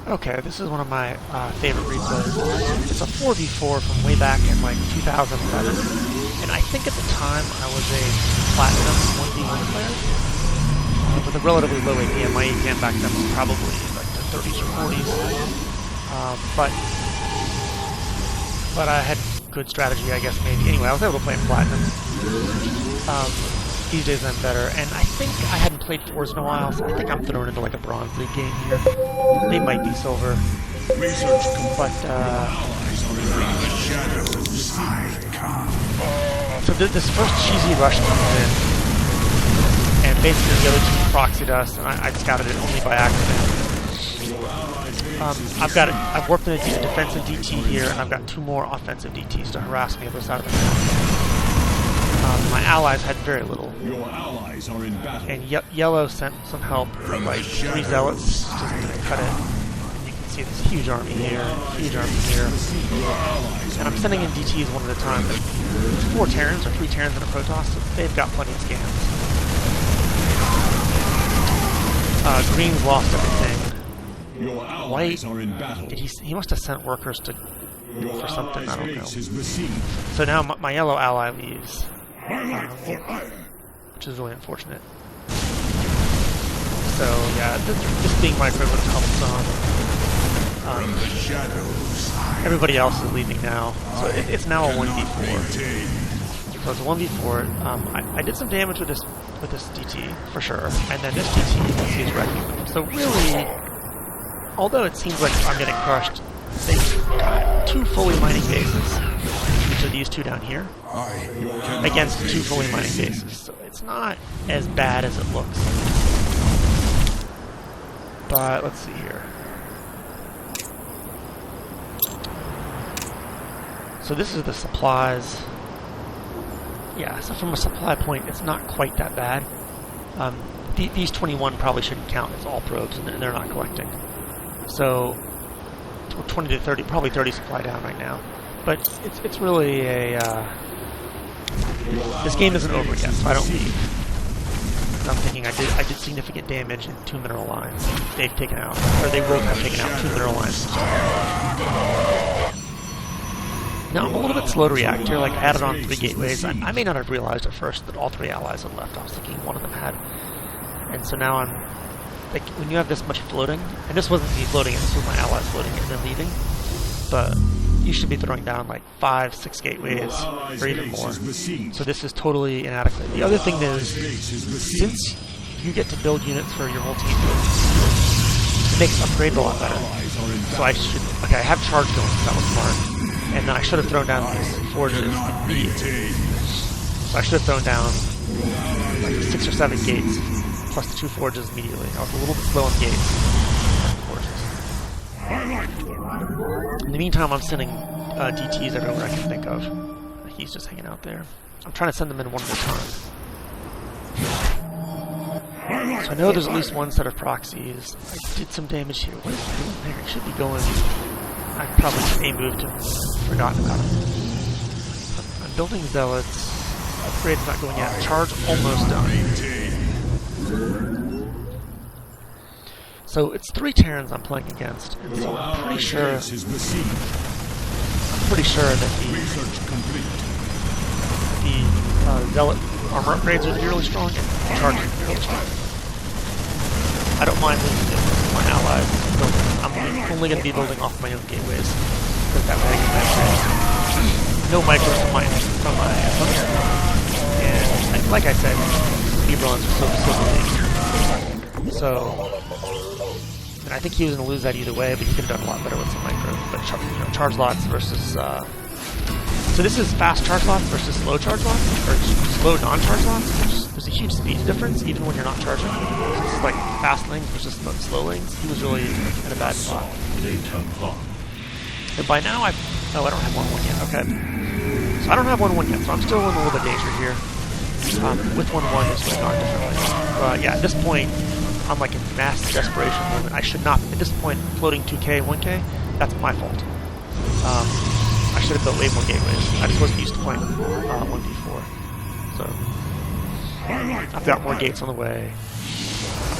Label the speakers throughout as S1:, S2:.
S1: Okay, this is one of my favorite replays. It's a 4v4 from way back in like 2011, and I think at the time I was a platinum 1v1 player with a relatively low APM. My APM back then was probably like the 30s or 40s, but I had good strategy, I guess, maybe. Anyway, I was able to play in platinum. These days I'm better, and I think I hadn't played fours in a while, so I think I'm thrown into like a bronze league game here. They might be silver, but so this first cheesy rush comes in, and basically the other team proxied us, and I scouted it only by accident. I've warped into a defensive DT here, and I've got 2 more offensive DTs to harass me on the other side of the map. My allies had very little.
S2: Your allies are in battle.
S1: And yellow sent some help from like 3 zealots just to cut it. And you can see this huge army here, and I'm sending in DTs one at a time. There's 4 Terrans or 3 Terrans and a Protoss, so they've got plenty of scans. Green's lost everything.
S2: Your allies are in battle.
S1: He must have sent workers to for something, I don't know.
S2: Is
S1: so now my yellow ally leaves. Which is really unfortunate. So yeah, this being my equivalent helps some. Everybody else is leaving now, so it's now a 1v4. So it's a 1v4. I did some damage with this DT for sure, and then this DT is wrecking them. So really, although it seems like I'm getting crushed, they've got 2 fully mining bases. So these 2 down here against 2 fully mining bases. So it's not as bad as it looks. But let's see here. So this is the supplies. Yeah, so from a supply point, it's not quite that bad. These 21 probably shouldn't count as all probes, and they're not collecting. So 20 to 30, probably 30 supply down right now. But it's really a, this game isn't over yet, so I don't leave. I'm thinking I did significant damage in 2 mineral lines. They've taken out, or they will have taken out 2 mineral lines. Now I'm a little bit slow to react here, like I added on 3 gateways. I may not have realized at first that all 3 allies had left. I was thinking one of them had. And so now I'm, like, when you have this much floating, and this wasn't me floating it, this was my allies floating it and then leaving, but you should be throwing down like 5, 6 gateways, or even more. So this is totally inadequate. The other thing is, since you get to build units for your whole team, it makes upgrades a lot better. So I have charge going, so that was smart. And then I should have thrown down these forges immediately. So I should have thrown down like 6 or 7 gates, plus the 2 forges immediately. I was a little bit slow on gates. In the meantime, I'm sending DTs everywhere I can think of. He's just hanging out there. I'm trying to send them in one at a time. So I know there's at least 1 set of proxies. I did some damage here. What is he doing there? He should be going. I probably just A-moved him. Forgotten about him. I'm building zealots. Upgrade's not going yet. Charge almost done. So it's 3 Terrans I'm playing against, and so I'm pretty sure that the zealot armor upgrades are really strong, and charge is really strong. I don't mind losing it with my allies. I'm only going to be building off my own gateways, because that way I get my upgrades. No micros from my opponent. And like I said, speed runs are so big. So and I think he was going to lose that either way, but he could have done a lot better with some micro. But charge lots versus so this is fast charge lots versus slow charge lots, or slow non-charge lots. There's a huge speed difference even when you're not charging. So this is like fast lanes versus slow lanes. He was really in a bad spot. And by now I don't have 1-1 yet. Okay, so I don't have 1-1 yet, so I'm still in a little bit of danger here. With 1-1, this would have gone differently. But yeah, at this point, I'm like in mass desperation moment. I should not, at this point, floating 2K, 1K, that's my fault. I should have built way more gateways. I just wasn't used to playing 1v4. So, I've got more gates on the way.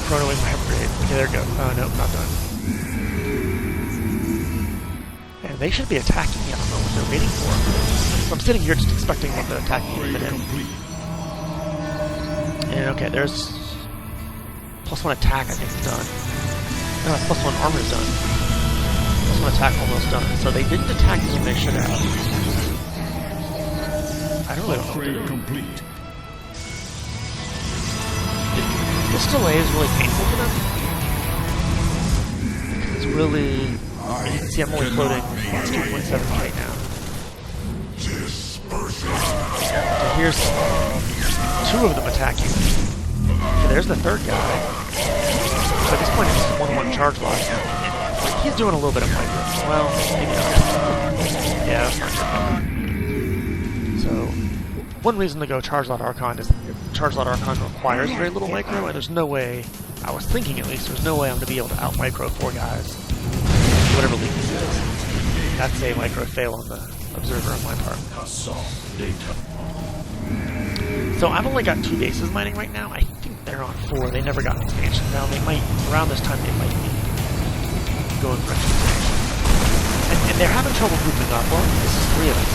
S1: chronoing my upgrade. Okay, there we go. Oh, no, not done. And they should be attacking me. I don't know what they're waiting for. So I'm sitting here just expecting them to attack me in a minute. And okay, there's +1 attack, I think, is done. No, +1 armor is done. +1 attack almost done. So they didn't attack me when they should have. I don't really know what to do.
S2: Complete.
S1: This delay is really painful for them. It's really... You can see I'm only floating 2.7k now. So here's 2 of them attacking. So there's the third guy. So at this point it's 1-1 charge lock. He's doing a little bit of micro. Well, maybe not. Yeah, that's not good. So, one reason to go Charge Lot Archon is Charge Lot Archon requires very little micro, and there's no way, I was thinking at least, there's no way I'm going to be able to out-micro 4 guys. Whatever league this is. That's a micro fail on the observer on my part. So I've only got 2 bases mining right now. I think they're on 4. They never got an expansion down. They might, around this time, they might be going for expansion. And they're having trouble grouping up. Well, this is 3 of them.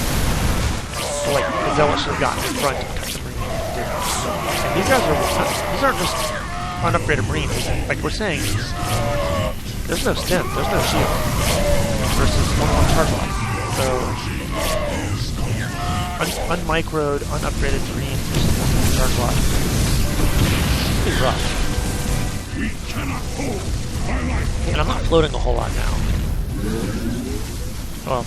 S1: So, like, the Zealot should have gotten in front and cut the Marine. And these guys are, these aren't just unupgraded Marines. Like we're saying, there's no stem, there's no shield. Versus 1-1 charge lock. So, unmicroed, unupgraded Marines versus 1-1 charge lock. It's pretty rough. And I'm not floating a whole lot now. Well,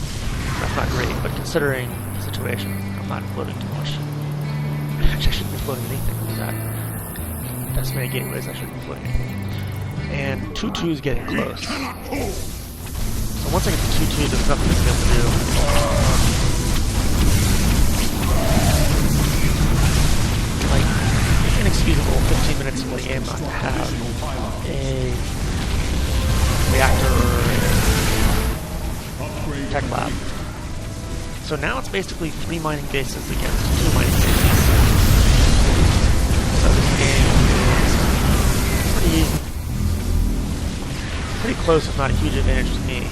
S1: that's not great, but considering the situation, I'm not floating too much. Actually, I shouldn't be floating anything like that. That's many gateways, I shouldn't be floating anything. And 2-2 is getting close. So once I get to 2-2, there's nothing to be able to do. Like, inexcusable 15 minutes of the game not to have a reactor or a tech lab. So now it's basically 3 mining bases against 2 mining bases. So this game is pretty close, if not a huge advantage to me.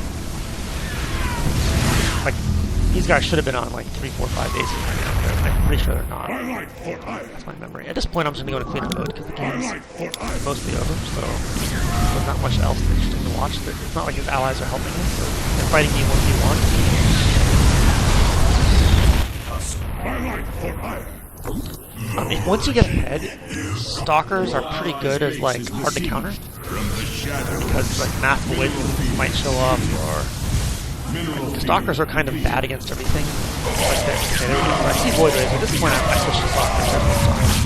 S1: Like, these guys should have been on like 3, 4, 5 bases right now. I'm pretty sure they're not. That's my memory. At this point, I'm just going to go to cleaner mode because the game's mostly over, so there's not much else interesting to watch. It's not like his allies are helping him, so they're fighting me 1v1. Once you get ahead, Stalkers are pretty good as like hard to counter because like math wins might show up, or Stalkers are kind of bad against everything. Like okay, there we go. So I see Void Rays. At this point, I switched to Stalkers. There's no Stalkers.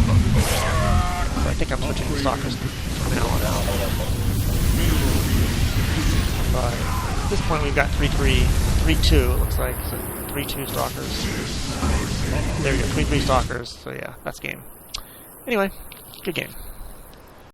S1: So I think I'm switching to Stalkers from now on out. But at this point, we've got 3-3, 3-2. It looks like so 3-2 Stalkers. There we go, 3-3 Stalkers. So yeah, that's game. Anyway, good game.